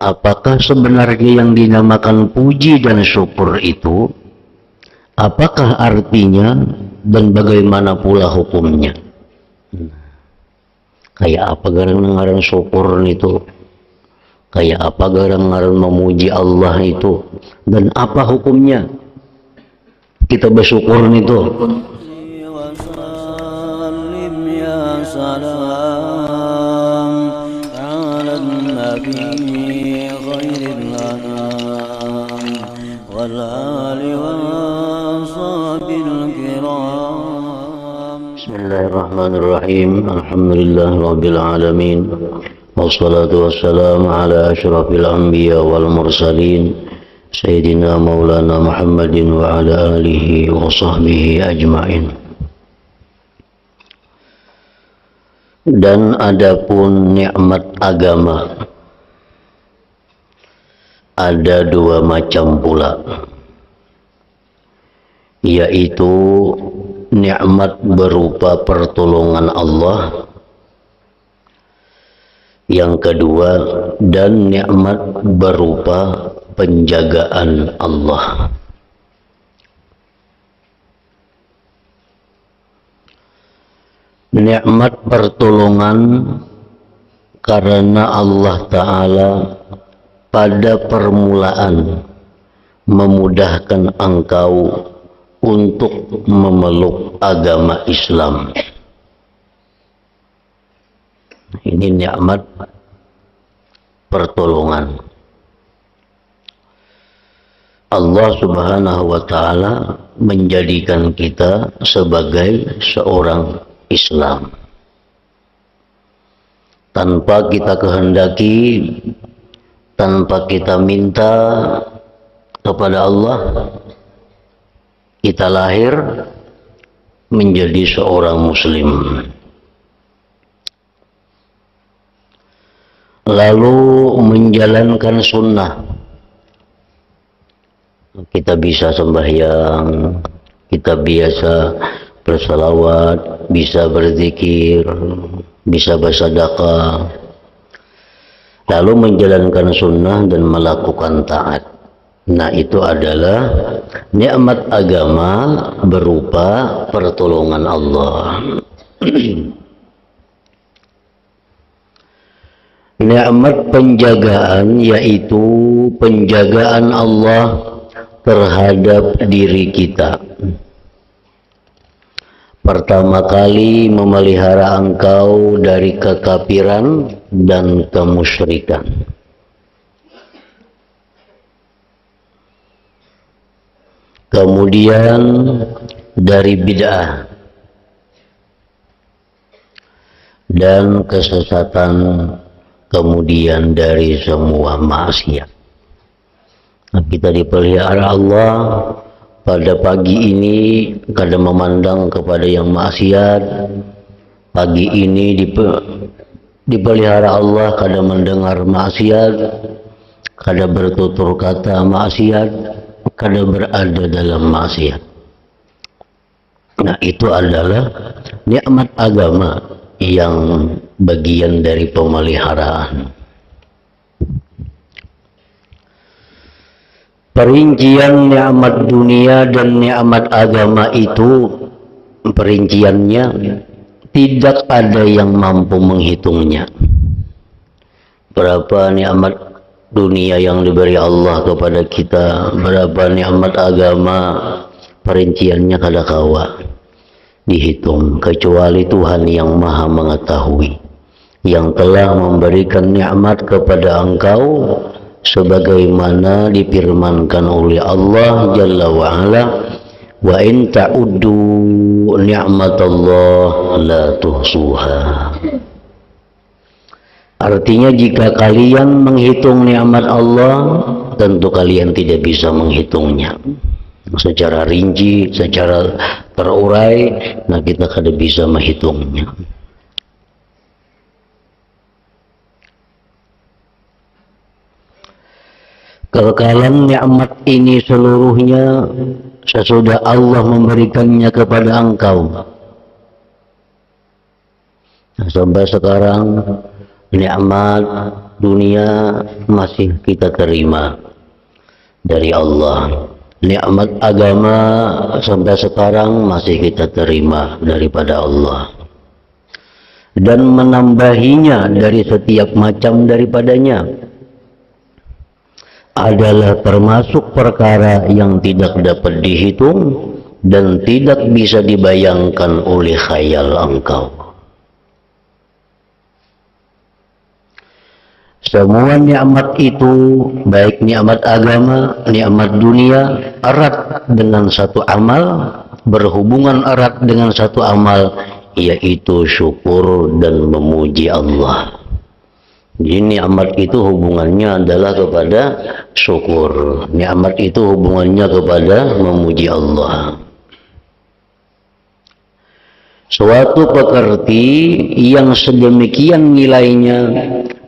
apakah sebenarnya yang dinamakan puji dan syukur itu, apakah artinya dan bagaimana pula hukumnya? Kayak apa garang-garang syukur itu? Kayak apa garang-garang memuji Allah itu? Dan apa hukumnya kita bersyukur itu? Bismillahirrahmanirrahim. Alhamdulillahirabbil alamin. Wassalatu wassalamu ala asyrafil anbiya wal mursalin sayyidina maulana Muhammadin wa ala alihi wa sahbihi ajmain. Dan adapun nikmat agama ada dua macam pula, yaitu nikmat berupa pertolongan Allah, yang kedua, dan nikmat berupa penjagaan Allah. Nikmat pertolongan karena Allah Ta'ala pada permulaan memudahkan engkau untuk memeluk agama Islam. Ini nikmat pertolongan. Allah Subhanahu wa Ta'ala menjadikan kita sebagai seorang Islam. Tanpa kita kehendaki, tanpa kita minta kepada Allah, kita lahir menjadi seorang Muslim. Lalu menjalankan sunnah. Kita bisa sembahyang, kita biasa bersalawat, bisa berzikir, bisa bersedekah. Lalu menjalankan sunnah dan melakukan taat. Nah, itu adalah nikmat agama berupa pertolongan Allah. Nikmat penjagaan yaitu penjagaan Allah terhadap diri kita. Pertama kali memelihara engkau dari kekafiran dan kemusyrikan. Kemudian dari bid'ah dan kesesatan, kemudian dari semua maksiat. Nah, kita dipelihara Allah pada pagi ini kadang memandang kepada yang maksiat. Pagi ini dipelihara Allah kadang mendengar maksiat, kadang bertutur kata maksiat, kadang berada dalam maksiat. Nah, itu adalah nikmat agama yang bagian dari pemeliharaan. Perincian nikmat dunia dan nikmat agama itu, perinciannya tidak ada yang mampu menghitungnya. Berapa nikmat dunia yang diberi Allah kepada kita, berapa nikmat agama, perinciannya kada kawa dihitung, kecuali Tuhan yang Maha Mengetahui, yang telah memberikan nikmat kepada engkau sebagaimana difirmankan oleh Allah Jalla wa'ala, wa in ta'uddu ni'matallah la tuhsuha. Artinya jika kalian menghitung nikmat Allah, tentu kalian tidak bisa menghitungnya secara rinci, secara terurai. Nah, kita kada bisa menghitungnya. Kekekalan nikmat ini seluruhnya sesudah Allah memberikannya kepada engkau. Nah, sampai sekarang nikmat dunia masih kita terima dari Allah. Nikmat agama sampai sekarang masih kita terima daripada Allah. Dan menambahinya dari setiap macam daripadanya adalah termasuk perkara yang tidak dapat dihitung dan tidak bisa dibayangkan oleh khayal engkau. Semua nikmat itu, baik nikmat agama, nikmat dunia, erat dengan satu amal, berhubungan erat dengan satu amal, yaitu syukur dan memuji Allah. Jadi nikmat itu hubungannya adalah kepada syukur. Nikmat itu hubungannya kepada memuji Allah. Suatu pekerti yang sedemikian nilainya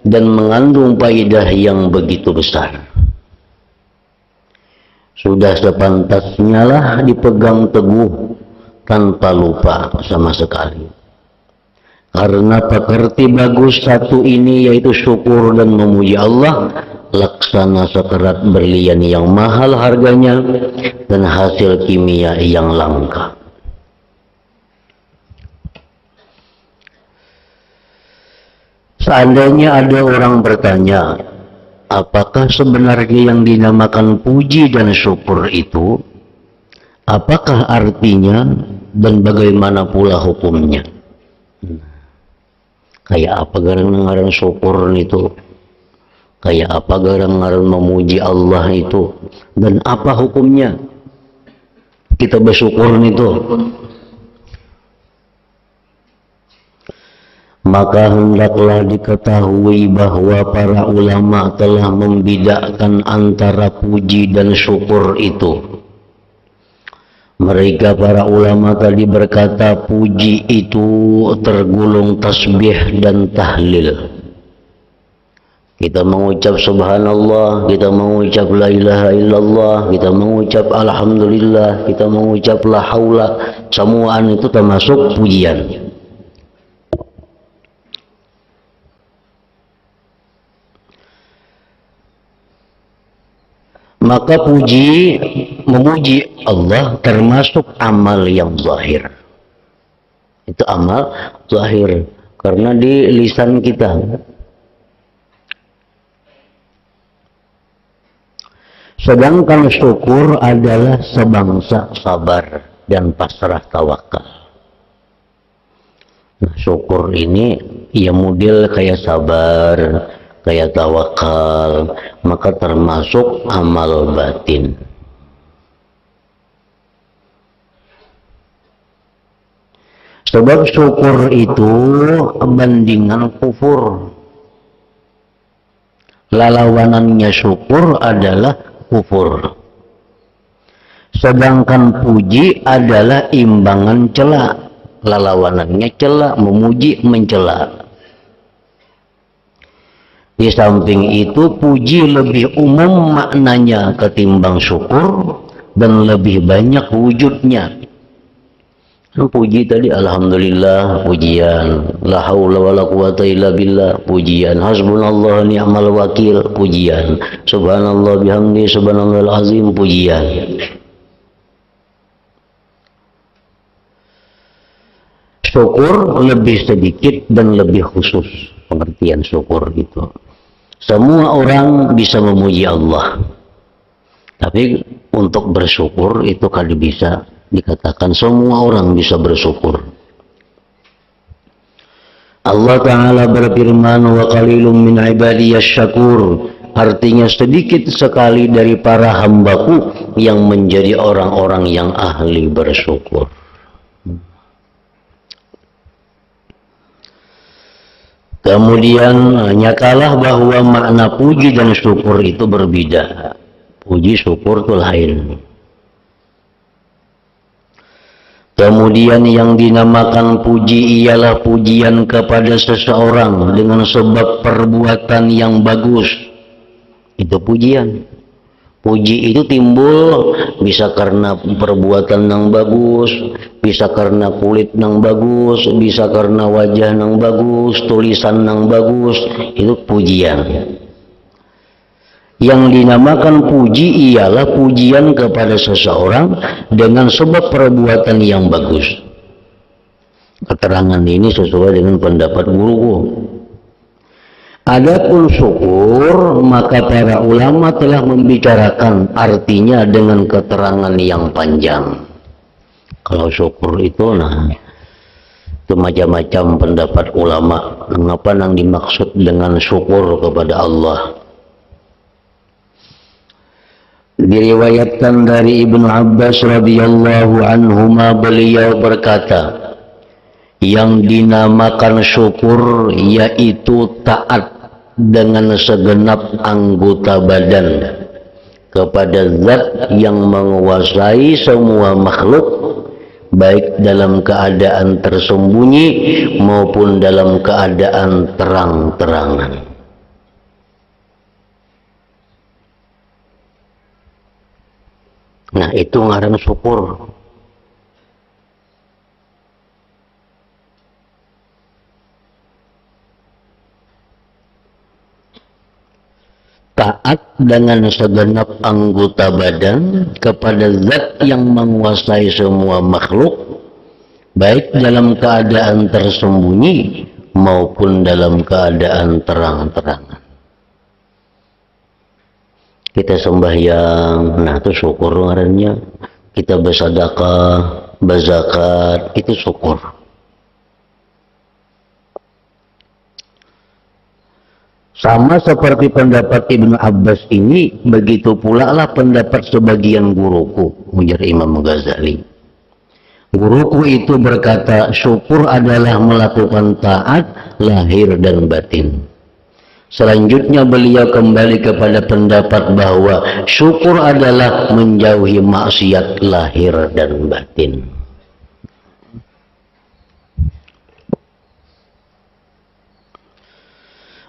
dan mengandung faedah yang begitu besar, sudah sepantasnya lah dipegang teguh tanpa lupa sama sekali. Karena pekerti bagus satu ini, yaitu syukur dan memuji Allah, laksana sekerat berlian yang mahal harganya dan hasil kimia yang langka. Seandainya ada orang bertanya, apakah sebenarnya yang dinamakan puji dan syukur itu? Apakah artinya dan bagaimana pula hukumnya? Kayak apa garang-garang syukur itu? Kayak apa garang-garang memuji Allah itu? Dan apa hukumnya kita bersyukur itu? Maka hendaklah diketahui bahwa para ulama telah membedakan antara puji dan syukur itu. Mereka para ulama tadi berkata puji itu tergolong tasbih dan tahlil. Kita mengucap subhanallah, kita mengucap la ilaha illallah, kita mengucap alhamdulillah, kita mengucap la haula, semuaan itu termasuk pujian. Maka puji, memuji Allah termasuk amal yang zahir. Itu amal zahir karena di lisan kita. Sedangkan syukur adalah sebangsa sabar dan pasrah tawakal. Nah, syukur ini ya model kayak sabar, kayak tawakal, maka termasuk amal batin. Sebab syukur itu bandingan kufur. Lawanannya syukur adalah kufur. Sedangkan puji adalah imbangan cela. Lawanannya cela, memuji, mencela. Di samping itu puji lebih umum maknanya ketimbang syukur dan lebih banyak wujudnya. Puji tadi alhamdulillah pujian, la haula wala quwata illa billah pujian, hasbunallah ni'mal wakil pujian, subhanallah bihamdi subhanallahil azim pujian. Syukur lebih sedikit dan lebih khusus pengertian syukur itu. Semua orang bisa memuji Allah, tapi untuk bersyukur itu kali bisa dikatakan semua orang bisa bersyukur. Allah Ta'ala berfirman, wa qalilum min ibadiyas syakur, artinya sedikit sekali dari para hambaku yang menjadi orang-orang yang ahli bersyukur. Kemudian nyatalah bahwa makna puji dan syukur itu berbeda. Puji syukur itu lain. Kemudian yang dinamakan puji ialah pujian kepada seseorang dengan sebab perbuatan yang bagus. Itu pujian. Puji itu timbul bisa karena perbuatan yang bagus, bisa karena kulit yang bagus, bisa karena wajah yang bagus, tulisan yang bagus, itu pujian. Yang dinamakan puji ialah pujian kepada seseorang dengan sebab perbuatan yang bagus. Keterangan ini sesuai dengan pendapat guruku. Adapun syukur, maka para ulama telah membicarakan artinya dengan keterangan yang panjang. Kalau syukur itu, itu macam-macam pendapat ulama. Apa yang dimaksud dengan syukur kepada Allah? Diriwayatkan dari Ibnu Abbas radhiyallahu anhuma, beliau berkata, yang dinamakan syukur yaitu taat dengan segenap anggota badan kepada zat yang menguasai semua makhluk, baik dalam keadaan tersembunyi maupun dalam keadaan terang-terangan. Nah, itu ngaran syukur. Taat dengan segenap anggota badan kepada zat yang menguasai semua makhluk, baik dalam keadaan tersembunyi maupun dalam keadaan terang-terangan. Kita sembahyang, itu syukur ngarannya. Kita bersedekah, berzakat, itu syukur. Sama seperti pendapat Ibnu Abbas ini, begitu pula lah pendapat sebagian guruku, ujar Imam Ghazali. Guruku itu berkata, syukur adalah melakukan taat lahir dan batin. Selanjutnya beliau kembali kepada pendapat bahwa syukur adalah menjauhi maksiat lahir dan batin.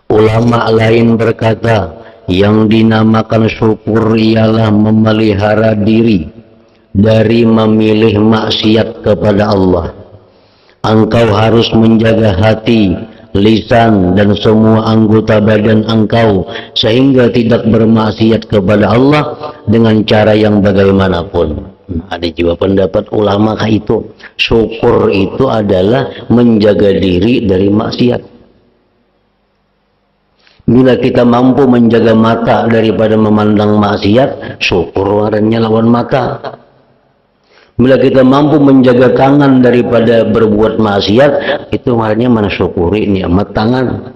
Ulama lain berkata, yang dinamakan syukur ialah memelihara diri dari memilih maksiat kepada Allah. Engkau harus menjaga hati, lisan, dan semua anggota badan engkau sehingga tidak bermaksiat kepada Allah dengan cara yang bagaimanapun. Ada juga pendapat ulama itu, syukur itu adalah menjaga diri dari maksiat. Bila kita mampu menjaga mata daripada memandang maksiat, syukur warnanya lawan mata. Bila kita mampu menjaga tangan daripada berbuat maksiat, itu warnanya mensyukuri nikmat tangan.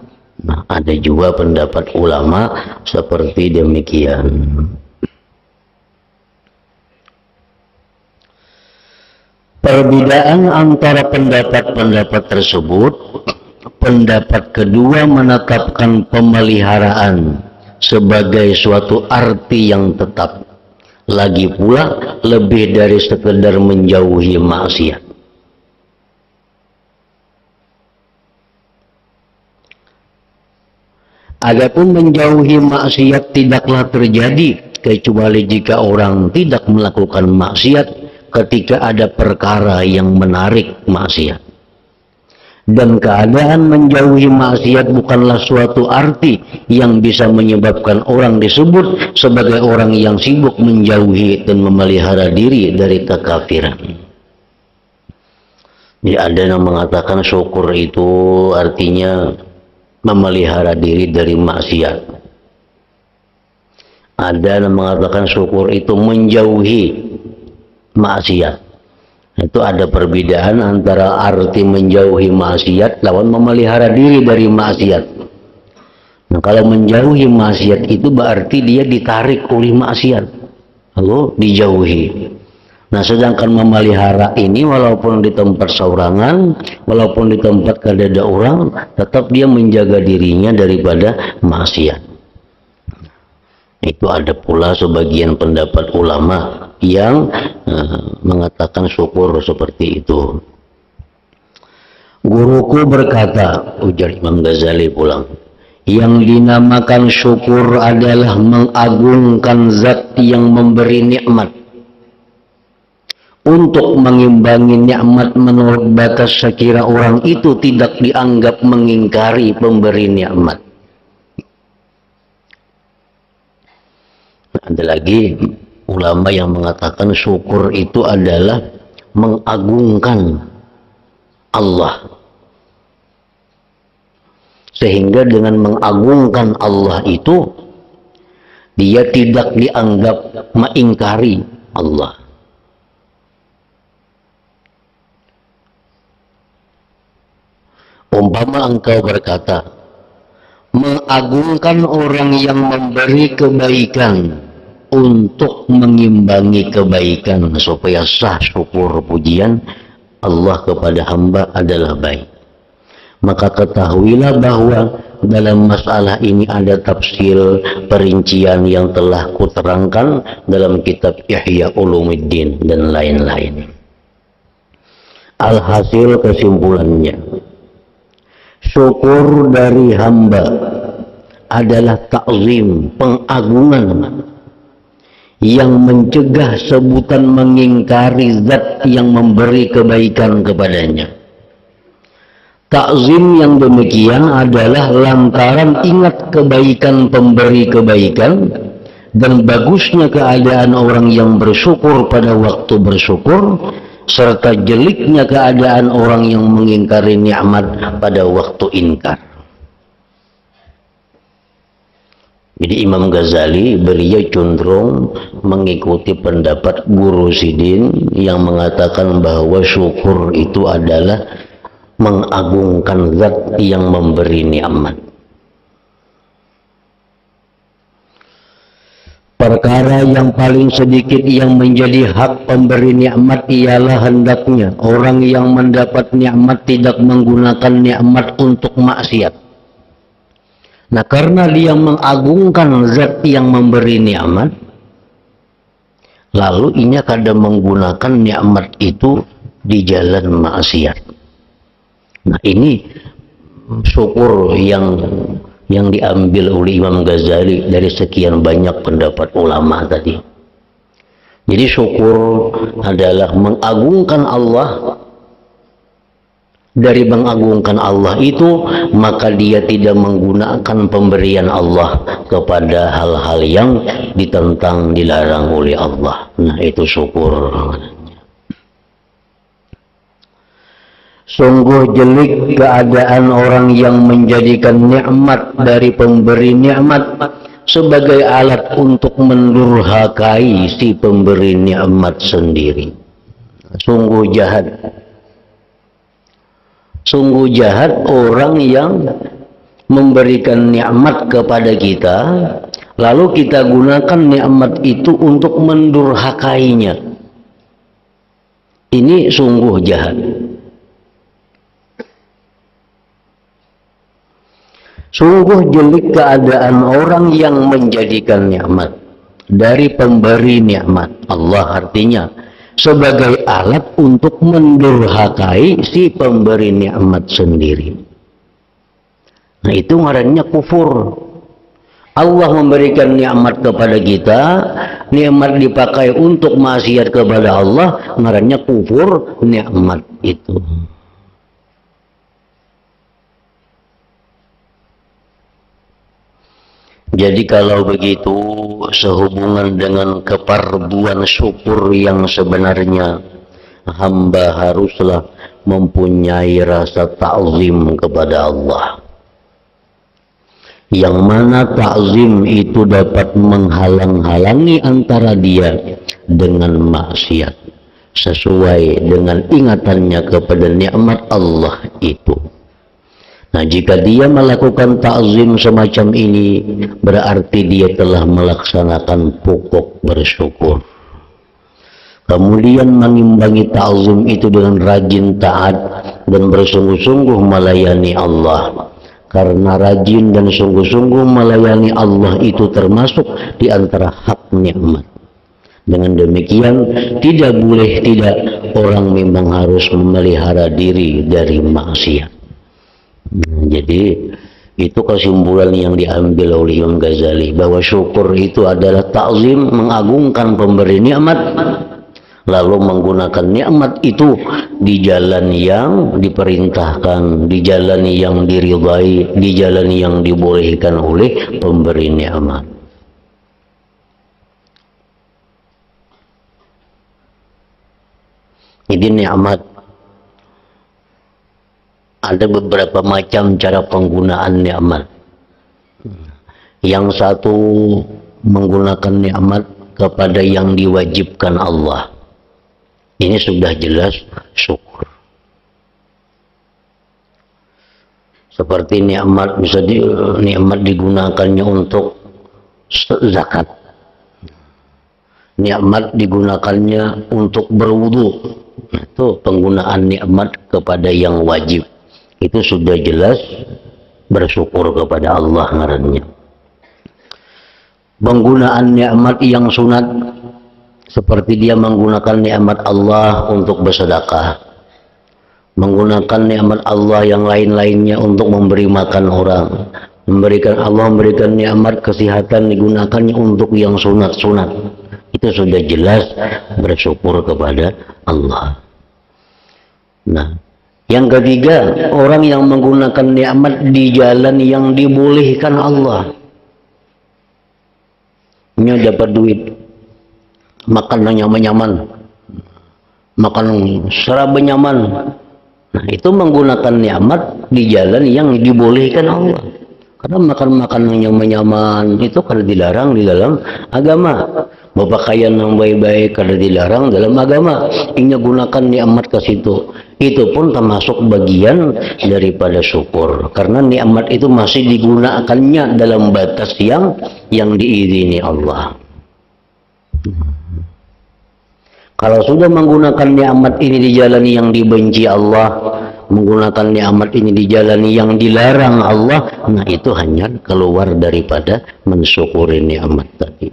Ada juga pendapat ulama seperti demikian. Perbedaan antara pendapat-pendapat tersebut, pendapat kedua menetapkan pemeliharaan sebagai suatu arti yang tetap, lagi pula lebih dari sekedar menjauhi maksiat. Adapun menjauhi maksiat tidaklah terjadi kecuali jika orang tidak melakukan maksiat ketika ada perkara yang menarik maksiat. Dan keadaan menjauhi maksiat bukanlah suatu arti yang bisa menyebabkan orang disebut sebagai orang yang sibuk menjauhi dan memelihara diri dari kekafiran. Jadi ada yang mengatakan syukur itu artinya memelihara diri dari maksiat. Ada yang mengatakan syukur itu menjauhi maksiat. Itu ada perbedaan antara arti menjauhi maksiat lawan memelihara diri dari maksiat. Nah, kalau menjauhi maksiat itu berarti dia ditarik oleh maksiat, lalu dijauhi. Nah, sedangkan memelihara ini walaupun di tempat saurangan, walaupun di tempat kadada orang, tetap dia menjaga dirinya daripada maksiat. Itu ada pula sebagian pendapat ulama yang mengatakan syukur seperti itu. Guruku berkata, ujar Imam Ghazali pulang, Yang dinamakan syukur adalah mengagungkan zat yang memberi nikmat. Untuk mengimbangi nikmat menurut batas sekira orang itu tidak dianggap mengingkari pemberi nikmat. Ada lagi ulama yang mengatakan syukur itu adalah mengagungkan Allah. Sehingga dengan mengagungkan Allah itu, dia tidak dianggap mengingkari Allah. Umpama engkau berkata, mengagungkan orang yang memberi kebaikan untuk mengimbangi kebaikan supaya sah syukur pujian Allah kepada hamba adalah baik. Maka ketahuilah bahwa dalam masalah ini ada tafsir perincian yang telah kuterangkan dalam kitab Ihya Ulumuddin dan lain-lain. Alhasil kesimpulannya, syukur dari hamba adalah ta'zim, pengagungan yang mencegah sebutan mengingkari zat yang memberi kebaikan kepadanya. Ta'zim yang demikian adalah lantaran ingat kebaikan pemberi kebaikan dan bagusnya keadaan orang yang bersyukur pada waktu bersyukur, serta jeleknya keadaan orang yang mengingkari nikmat pada waktu ingkar. Jadi Imam Ghazali beliau cenderung mengikuti pendapat Guru Sidin yang mengatakan bahwa syukur itu adalah mengagungkan zat yang memberi nikmat. Perkara yang paling sedikit yang menjadi hak pemberi nikmat ialah hendaknya orang yang mendapat nikmat tidak menggunakan nikmat untuk maksiat. Nah, karena dia mengagungkan zat yang memberi nikmat, lalu ia kadang menggunakan nikmat itu di jalan maksiat. Nah, ini syukur yang diambil oleh Imam Ghazali dari sekian banyak pendapat ulama tadi. Jadi syukur adalah mengagungkan Allah. Dari mengagungkan Allah itu, maka dia tidak menggunakan pemberian Allah kepada hal-hal yang ditentang, dilarang oleh Allah. Nah, itu syukur. Sungguh jelek keadaan orang yang menjadikan nikmat dari pemberi nikmat sebagai alat untuk mendurhakai si pemberi nikmat sendiri. Sungguh jahat. Sungguh jahat orang yang memberikan nikmat kepada kita, lalu kita gunakan nikmat itu untuk mendurhakainya. Ini sungguh jahat. Sungguh jelek keadaan orang yang menjadikan nikmat dari pemberi nikmat Allah, artinya sebagai alat untuk mendurhakai si pemberi nikmat sendiri. Nah, itu ngarannya kufur. Allah memberikan nikmat kepada kita, nikmat dipakai untuk maksiat kepada Allah, ngarannya kufur nikmat itu. Jadi kalau begitu, sehubungan dengan keparduan syukur yang sebenarnya, hamba haruslah mempunyai rasa ta'zim kepada Allah. Yang mana ta'zim itu dapat menghalang-halangi antara dia dengan maksiat, sesuai dengan ingatannya kepada nikmat Allah itu. Nah, jika dia melakukan ta'zim semacam ini, berarti dia telah melaksanakan pokok bersyukur. Kemudian mengimbangi ta'zim itu dengan rajin taat dan bersungguh-sungguh melayani Allah. Karena rajin dan sungguh-sungguh melayani Allah itu termasuk di antara hak nikmat. Dengan demikian, tidak boleh tidak orang memang harus memelihara diri dari maksiat. Jadi Itu kesimpulan yang diambil oleh Imam Ghazali, bahwa syukur itu adalah ta'zim, mengagungkan pemberi nikmat, lalu menggunakan nikmat itu di jalan yang diperintahkan, di jalan yang diridhai, di jalan yang dibolehkan oleh pemberi nikmat. Jadi nikmat ada beberapa macam cara penggunaan nikmat. Yang satu menggunakan nikmat kepada yang diwajibkan Allah. Ini sudah jelas syukur. Seperti nikmat bisa nikmat digunakannya untuk zakat. Nikmat digunakannya untuk berwudu. Itu penggunaan nikmat kepada yang wajib. Itu sudah jelas bersyukur kepada Allah ngarannya. Penggunaan nikmat yang sunat seperti dia menggunakan nikmat Allah untuk bersedekah, menggunakan nikmat Allah yang lain-lainnya untuk memberi makan orang, memberikan nikmat kesehatan digunakannya untuk yang sunat-sunat. Itu sudah jelas bersyukur kepada Allah. Nah, yang ketiga, orang yang menggunakan nikmat di jalan yang dibolehkan Allah. Ini dapat duit, makan nyaman-nyaman, makan seraba nyaman. Nah, itu menggunakan nikmat di jalan yang dibolehkan Allah. Karena makan makanan yang nyaman itu karena dilarang di dalam agama. Berpakaian yang baik-baik karena dilarang dalam agama. Ini gunakan nikmat ke situ. Itu pun termasuk bagian daripada syukur. Karena nikmat itu masih digunakannya dalam batas yang diizingi Allah. Kalau sudah menggunakan nikmat ini di jalan yang dibenci Allah, menggunakan nikmat ini di jalan yang dilarang Allah, nah itu hanya keluar daripada mensyukuri nikmat tadi.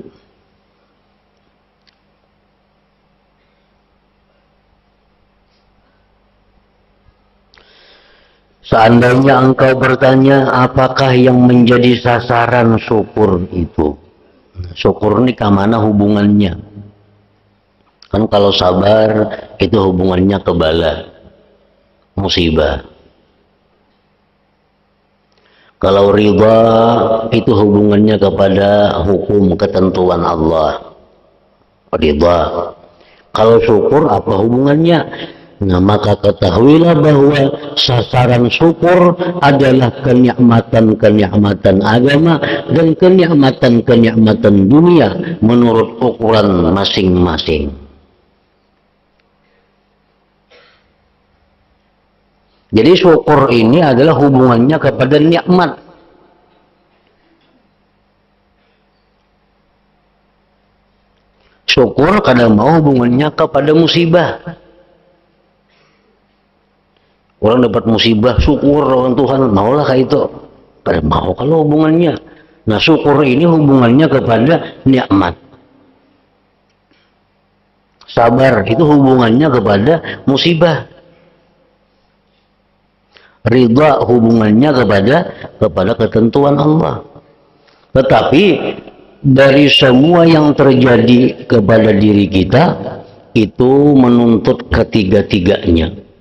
Seandainya engkau bertanya apakah yang menjadi sasaran syukur itu, syukur ini kemana hubungannya? Kan kalau sabar itu hubungannya ke bala, musibah. Kalau ridha itu hubungannya kepada hukum ketentuan Allah, ridha. Kalau syukur apa hubungannya? Nah, maka ketahuilah bahwa sasaran syukur adalah kenikmatan-kenikmatan agama dan kenikmatan-kenikmatan dunia menurut ukuran masing-masing. Jadi syukur ini adalah hubungannya kepada nikmat. Syukur kadang mau hubungannya kepada musibah. Orang dapat musibah, syukur lawan Tuhan, maulah kayak itu. Kadang mau kalau hubungannya. Nah, syukur ini hubungannya kepada nikmat. Sabar itu hubungannya kepada musibah. Ridha hubungannya kepada ketentuan Allah. Tetapi dari semua yang terjadi kepada diri kita itu menuntut ketiga-tiganya.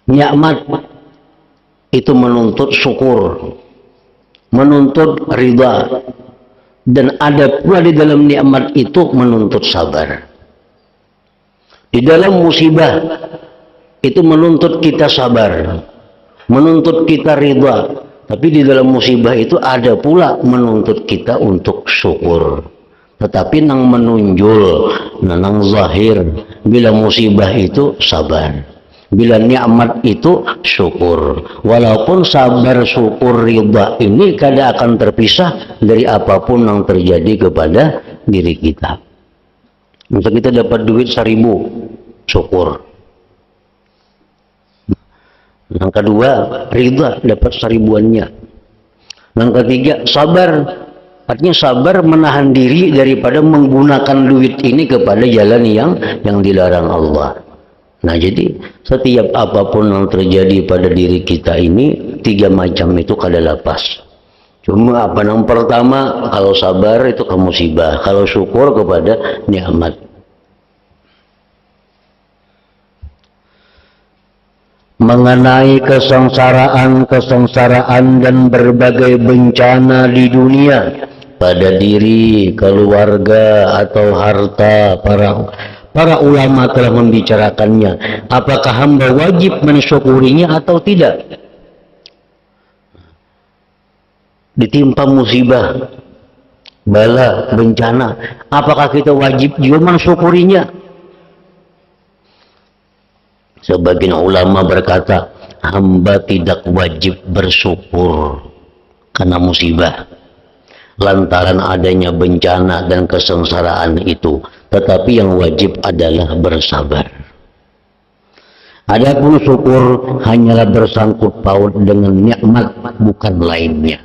Nikmat itu menuntut syukur, menuntut ridha, dan ada pula di dalam nikmat itu menuntut sabar. Di dalam musibah itu menuntut kita sabar, menuntut kita ridha, tapi di dalam musibah itu ada pula menuntut kita untuk syukur. Tetapi nang menunjul, nang zahir, bila musibah itu sabar, bila nikmat itu syukur. Walaupun sabar, syukur, ridha ini kadang akan terpisah dari apapun yang terjadi kepada diri kita. Misal kita dapat duit 1.000, syukur. Yang kedua, ridha, dapat 1.000-annya. Yang ketiga, sabar. Artinya sabar menahan diri daripada menggunakan duit ini kepada jalan yang dilarang Allah. Nah, jadi setiap apapun yang terjadi pada diri kita ini, 3 macam itu kada lepas. Cuma apa yang pertama, kalau sabar itu ke musibah, kalau syukur kepada nikmat. Mengenai kesengsaraan dan berbagai bencana di dunia pada diri, keluarga atau harta, para ulama telah membicarakannya. Apakah hamba wajib mensyukurinya atau tidak? Ditimpa musibah, bala, bencana, apakah kita wajib juga mensyukurinya? Sebagian ulama berkata, hamba tidak wajib bersyukur karena musibah lantaran adanya bencana dan kesengsaraan itu, tetapi yang wajib adalah bersabar. Adapun syukur hanyalah bersangkut paut dengan nikmat, bukan lainnya.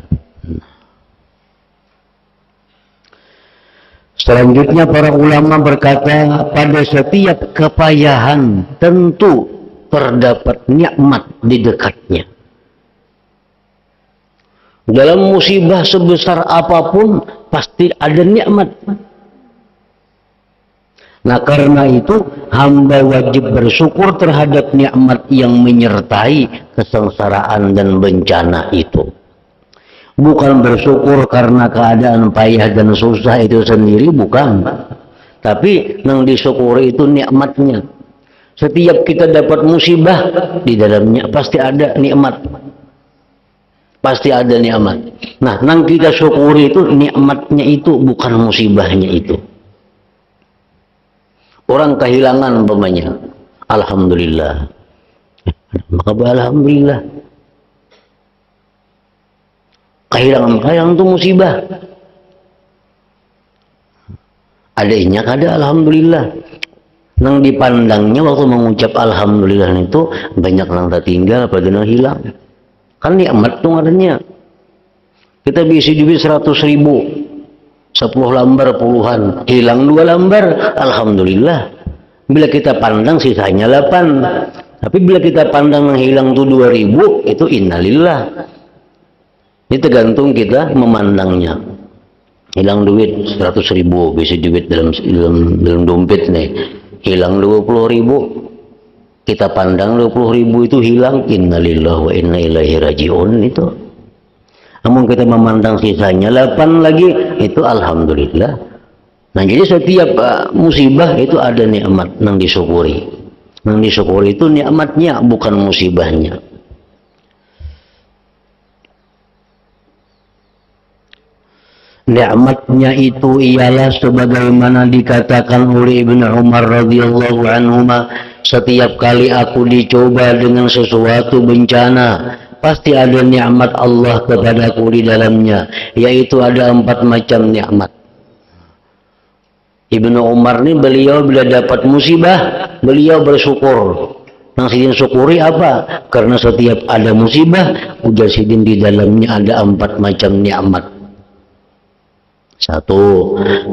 Selanjutnya para ulama berkata, pada setiap kepayahan tentu terdapat nikmat di dekatnya. Dalam musibah sebesar apapun pasti ada nikmat. Nah, karena itu hamba wajib bersyukur terhadap nikmat yang menyertai kesengsaraan dan bencana itu. Bukan bersyukur karena keadaan payah dan susah itu sendiri, bukan. Tapi yang disyukuri itu nikmatnya. Setiap kita dapat musibah, di dalamnya pasti ada nikmat. Pasti ada nikmat. Nah, yang kita syukuri itu nikmatnya itu, bukan musibahnya itu. Orang kehilangan umpamanya, alhamdulillah. Maka alhamdulillah. Kehilangan itu musibah. Adanya kada alhamdulillah. Nang dipandangnya waktu mengucap alhamdulillah itu banyak yang tertinggal pada yang hilang. Kan nikmat tuh adanya. Kita bisa duit 100.000, 10 lembar puluhan, hilang 2 lembar, alhamdulillah. Bila kita pandang sisanya 8. Tapi bila kita pandang yang hilang tuh 2.000, itu innalillah. Ini tergantung kita memandangnya. Hilang duit 100.000, bisa duit dalam dompet nih. Hilang 20.000. Kita pandang 20.000 itu hilang, innalillah wa inna ilaihi rajiun itu. Namun kita memandang sisanya 8 lagi, itu alhamdulillah. Nah, jadi setiap musibah itu ada nikmat yang disyukuri. Yang disyukuri itu nikmatnya, bukan musibahnya. Nikmatnya itu ialah sebagaimana dikatakan oleh Ibnu Umar radhiyallahu anhuma, setiap kali aku dicoba dengan sesuatu bencana, pasti ada nikmat Allah kepadaku di dalamnya, yaitu ada 4 macam nikmat. Ibnu Umar ini beliau bila dapat musibah, beliau bersyukur. Yang sidin syukuri apa? Karena setiap ada musibah, ujar sidin di dalamnya ada 4 macam nikmat. 1,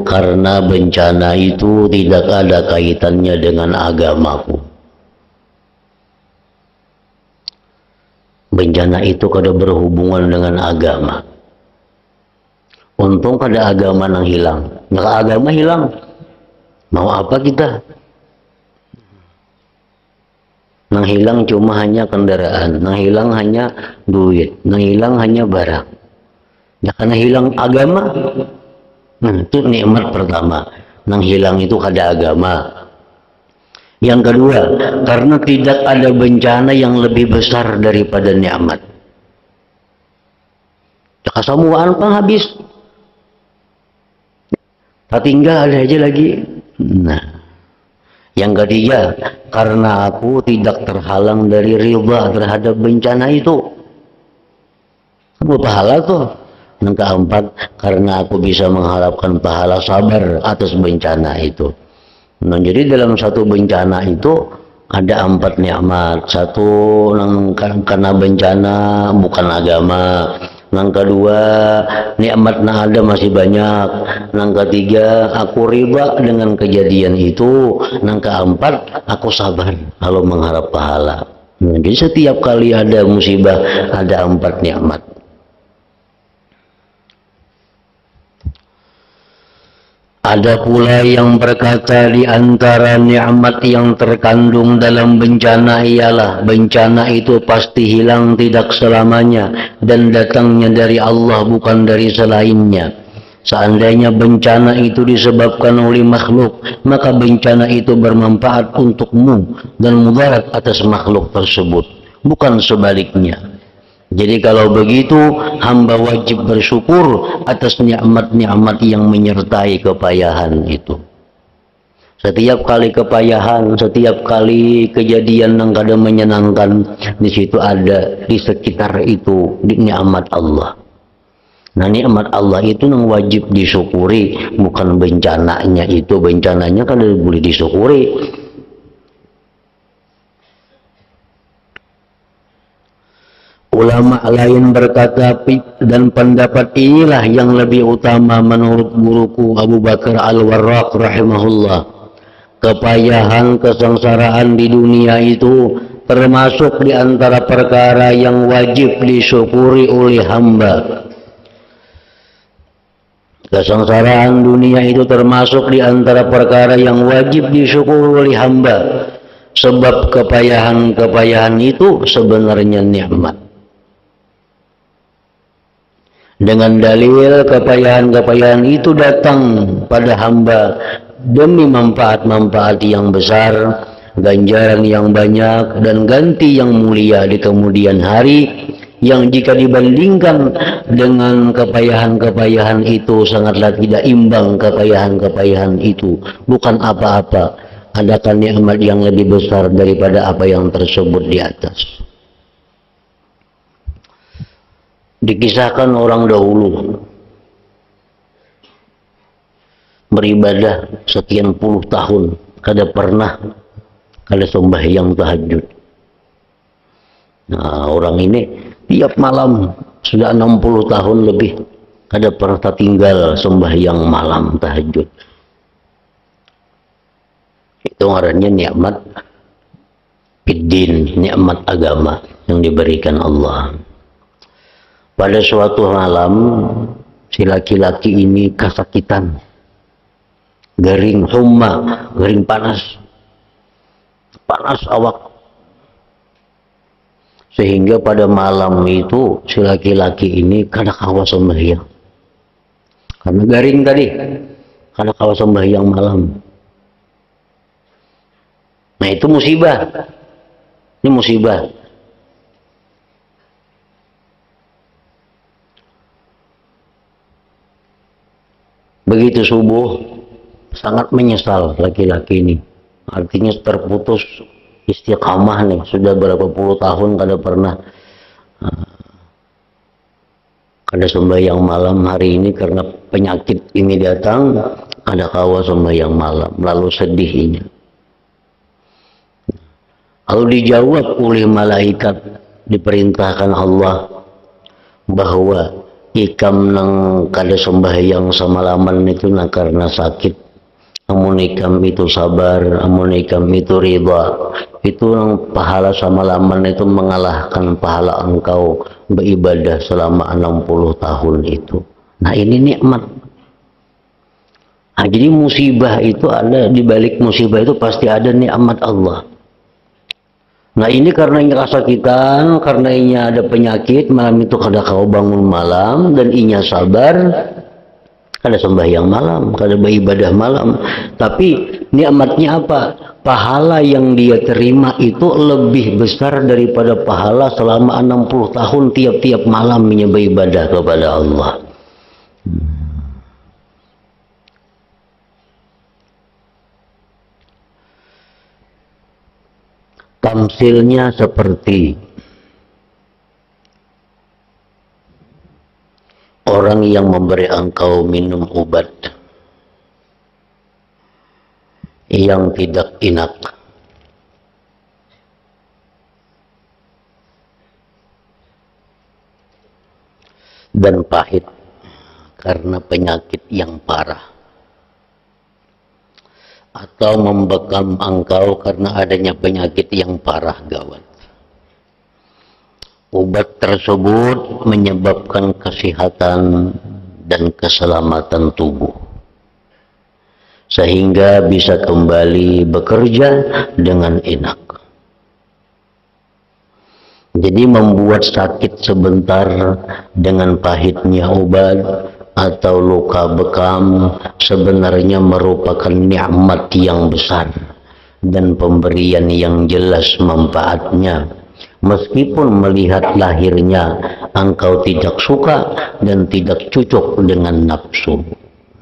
karena bencana itu tidak ada kaitannya dengan agamaku. Bencana itu kada berhubungan dengan agama. Untung kada agama yang hilang. Nggak agama hilang, mau apa kita? Yang hilang cuma hanya kendaraan, yang hilang hanya duit, yang hilang hanya barang. Ya, karena hilang agama. Nah, itu nikmat pertama. Yang hilang itu kada agama. Yang kedua, karena tidak ada bencana yang lebih besar daripada nikmat. Kesemuaan pang habis. Tak tinggal ada aja lagi. Nah, yang ketiga, karena aku tidak terhalang dari ridha terhadap bencana itu. Kamu pahala tuh. Yang keempat, karena aku bisa mengharapkan pahala sabar atas bencana itu. Nah, jadi dalam satu bencana itu ada 4 nikmat. 1 karena bencana bukan agama. Nang kedua, nikmat na ada masih banyak. Nang ketiga, aku riba dengan kejadian itu. Nang keempat, aku sabar kalau mengharap pahala. Jadi setiap kali ada musibah, ada 4 nikmat. Ada pula yang berkata di antara nikmat yang terkandung dalam bencana ialah bencana itu pasti hilang tidak selamanya dan datangnya dari Allah bukan dari selainnya. Seandainya bencana itu disebabkan oleh makhluk, maka bencana itu bermanfaat untukmu dan mudarat atas makhluk tersebut, bukan sebaliknya. Jadi kalau begitu, hamba wajib bersyukur atas nikmat-nikmat yang menyertai kepayahan itu. Setiap kali kepayahan, setiap kali kejadian yang kadang menyenangkan, di situ ada di sekitar itu nikmat Allah. Nah, nikmat Allah itu yang wajib disyukuri, bukan bencananya itu. Bencananya kan boleh disyukuri. Ulama lain berkata, dan pendapat inilah yang lebih utama menurut guruku Abu Bakar Al-Warraq rahimahullah. Kepayahan, kesengsaraan di dunia itu termasuk di antara perkara yang wajib disyukuri oleh hamba. Kesengsaraan dunia itu termasuk di antara perkara yang wajib disyukuri oleh hamba. Sebab kepayahan-kepayahan itu sebenarnya nikmat. Dengan dalil kepayahan-kepayahan itu datang pada hamba demi manfaat-manfaat yang besar, ganjaran yang banyak, dan ganti yang mulia di kemudian hari, yang jika dibandingkan dengan kepayahan-kepayahan itu sangatlah tidak imbang. Kepayahan-kepayahan itu bukan apa-apa. Adakah nikmat yang lebih besar daripada apa yang tersebut di atas? Dikisahkan orang dahulu beribadah sekian puluh tahun, kada pernah kada sembahyang tahajud. Nah, orang ini tiap malam sudah 60 tahun lebih kada pernah tertinggal sembahyang malam tahajud. Itu ngarannya nikmat fiddin, nikmat agama yang diberikan Allah. Pada suatu malam, si laki-laki ini kesakitan, garing humma, garing panas awak. Sehingga pada malam itu si laki-laki ini kada kawa sembahyang. Karena garing tadi, kada kawa sembahyang malam. Nah, itu musibah. Ini musibah. Begitu subuh, sangat menyesal laki-laki ini. Artinya terputus istiqamah nih, sudah berapa puluh tahun kada pernah kada sembahyang malam. Hari ini karena penyakit ini datang, kada kawa sembahyang malam, lalu sedih ini. Lalu dijawab oleh malaikat, diperintahkan Allah bahwa ikam nang kada sembahyang semalaman itu nah karena sakit. Amun ikam itu sabar, amun ikam itu ridha, itu nang pahala semalaman itu mengalahkan pahala engkau beribadah selama 60 tahun itu. Nah, ini nikmat. Nah, jadi musibah itu ada, di balik musibah itu pasti ada nikmat Allah. Nah, ini karena inya kesakitan, karena inya ada penyakit, malam itu kada kau bangun malam, dan inya sabar, kada sembahyang malam, kada beribadah malam. Tapi nikmatnya apa? Pahala yang dia terima itu lebih besar daripada pahala selama 60 tahun tiap-tiap malam inya beribadah kepada Allah. Tamsilnya seperti orang yang memberi engkau minum obat yang tidak enak. dan pahit karena penyakit yang parah, atau membekam engkau karena adanya penyakit yang parah gawat. Obat tersebut menyebabkan kesehatan dan keselamatan tubuh, sehingga bisa kembali bekerja dengan enak. Jadi membuat sakit sebentar dengan pahitnya obat atau luka bekam sebenarnya merupakan nikmat yang besar dan pemberian yang jelas manfaatnya. Meskipun melihat lahirnya engkau tidak suka dan tidak cocok dengan nafsu.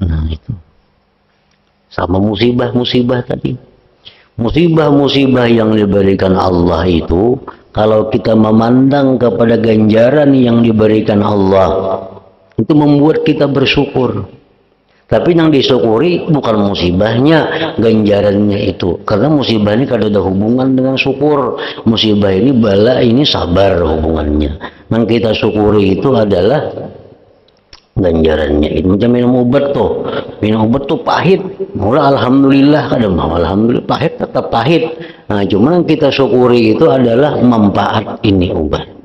Nah itu sama musibah-musibah tadi. Musibah-musibah yang diberikan Allah itu, kalau kita memandang kepada ganjaran yang diberikan Allah, itu membuat kita bersyukur. Tapi yang disyukuri bukan musibahnya, ganjarannya itu. Karena musibah ini kada ada hubungan dengan syukur. Musibah ini bala, ini sabar hubungannya. Yang kita syukuri itu adalah ganjarannya. Itu macam minum obat tuh. Minum obat tuh pahit. Mula alhamdulillah, kada mau alhamdulillah, pahit tetap pahit. Nah, cuma yang kita syukuri itu adalah manfaat ini obat.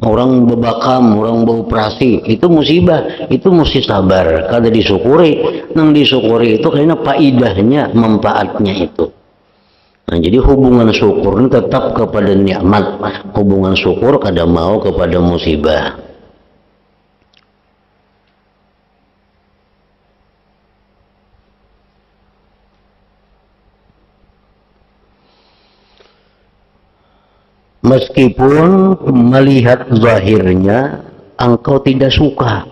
Orang bebakam, orang beroperasi, itu musibah, itu mesti sabar, kada disyukuri. Nang disyukuri itu karena faidahnya, manfaatnya itu. Nah, jadi hubungan syukur ini tetap kepada nikmat, hubungan syukur kada mau kepada musibah. Meskipun melihat zahirnya engkau tidak suka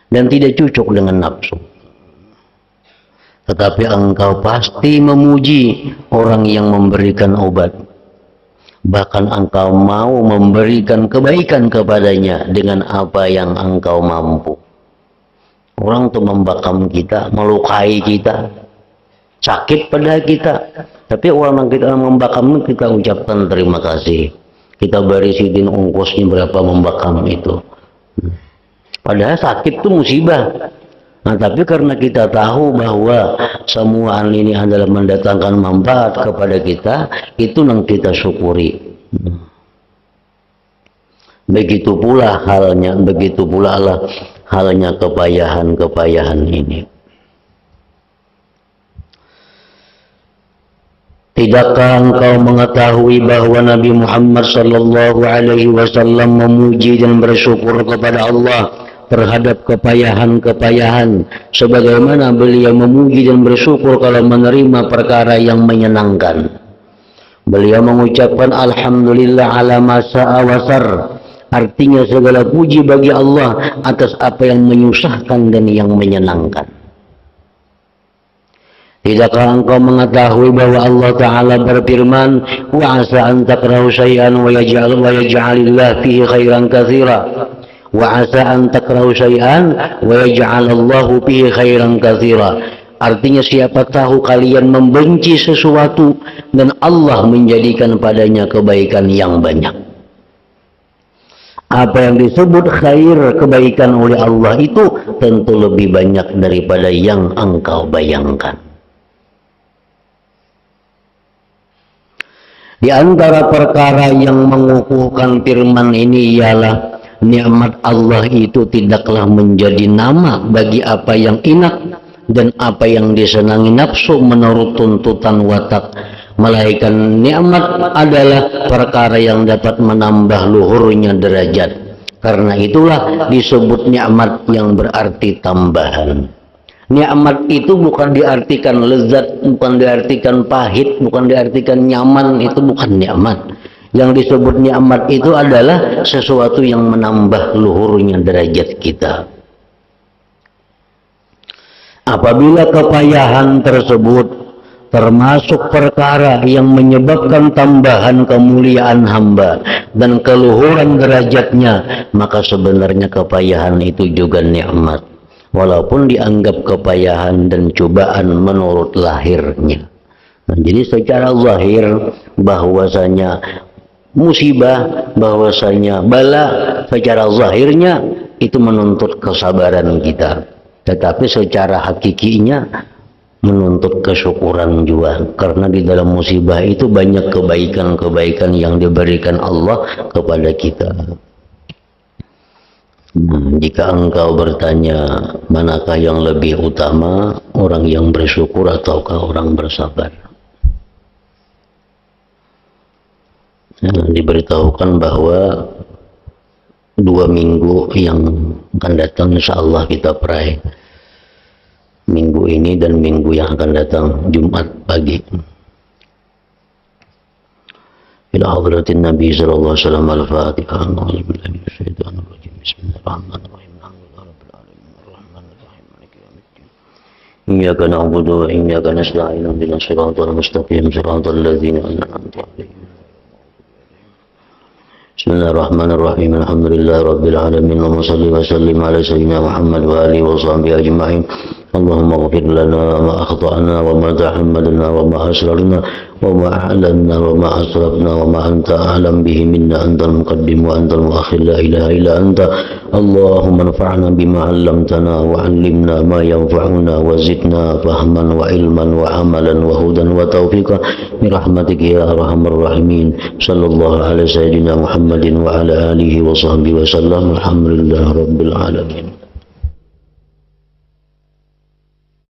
dan tidak cocok dengan nafsu, tetapi engkau pasti memuji orang yang memberikan obat. Bahkan engkau mau memberikan kebaikan kepadanya dengan apa yang engkau mampu. Orang itu membakam kita, melukai kita, sakit pada kita. Tapi orang yang kita membakam kita ucapkan terima kasih. Kita barisin ongkosnya berapa membakam itu. Padahal sakit itu musibah. Nah, tapi karena kita tahu bahwa semua hal ini adalah mendatangkan manfaat kepada kita, itu yang kita syukuri. Begitu pula halnya kepayahan ini. Tidakkah engkau mengetahui bahwa Nabi Muhammad sallallahu alaihi wasallam memuji dan bersyukur kepada Allah terhadap kepayahan-kepayahan, sebagaimana beliau memuji dan bersyukur kalau menerima perkara yang menyenangkan. Beliau mengucapkan alhamdulillah ala ma sa'a wa sar, artinya segala puji bagi Allah atas apa yang menyusahkan dan yang menyenangkan. Tidakkah engkau mengetahui bahwa Allah Ta'ala berfirman, wa asa an takrahu syai'an wa yaj'alillah fihi khairan katsira, wa asa an takrahu syai'an wa yaj'alallahu fihi khairan katsira. Artinya siapa tahu kalian membenci sesuatu dan Allah menjadikan padanya kebaikan yang banyak. Apa yang disebut khair, kebaikan oleh Allah itu tentu lebih banyak daripada yang engkau bayangkan. Di antara perkara yang mengukuhkan firman ini ialah nikmat Allah itu tidaklah menjadi nama bagi apa yang enak dan apa yang disenangi nafsu menurut tuntutan watak, melainkan nikmat adalah perkara yang dapat menambah luhurnya derajat. Karena itulah disebut nikmat yang berarti tambahan. Nikmat itu bukan diartikan lezat, bukan diartikan pahit, bukan diartikan nyaman, itu bukan nikmat. Yang disebut nikmat itu adalah sesuatu yang menambah luhurnya derajat kita. Apabila kepayahan tersebut termasuk perkara yang menyebabkan tambahan kemuliaan hamba dan keluhuran derajatnya, maka sebenarnya kepayahan itu juga nikmat, walaupun dianggap kepayahan dan cobaan menurut lahirnya. Nah, jadi secara zahir bahwasanya musibah, bahwasanya bala secara zahirnya itu menuntut kesabaran kita, tetapi secara hakikinya menuntut kesyukuran juga, karena di dalam musibah itu banyak kebaikan-kebaikan yang diberikan Allah kepada kita. Jika engkau bertanya manakah yang lebih utama, orang yang bersyukur ataukah orang bersabar, diberitahukan bahwa 2 minggu yang akan datang insyaallah kita peraih, minggu ini dan minggu yang akan datang Jumat pagi. Ila hadratin Nabi sallallahu alaihi wasallam al-Fatihah. A'udzubillahi minasyaitonir rajim. Bismillahirrahmanirrahim. Alhamdulillahirabbil alamin arrahmanir rahim maliki yaumiddin. Iyyaka na'budu wa iyyaka nasta'in. Ihdinas siratal mustaqim siratal ladzina an'amta 'alaihim. Bismillahirrahmanirrahim. Alhamdulillahirabbil alamin. Allahumma shalli wa sallim ala sayyidina Muhammad wa alihi wa sahbihi ajma'in. Allahumma ighfir lana ma akhta'na wa ma tahammalna wa ma asrarna wa ma a'lanna wa ma asrafna wa ma anta a'lam bihi minna antal muqaddim wa antal muakhir la ilaha illa anta. Allahumma anfa'na bima 'allamtana wa 'allimna ma yanfa'una wa zidna fahman wa ilman wa amalan wa hudan wa taufiqan bi rahmatika ya arhamar rahimin. Sallallahu ala sayyidina Muhammadin wa ala alihi wa sahbihi wa sallam. Alhamdulillahirabbil alamin.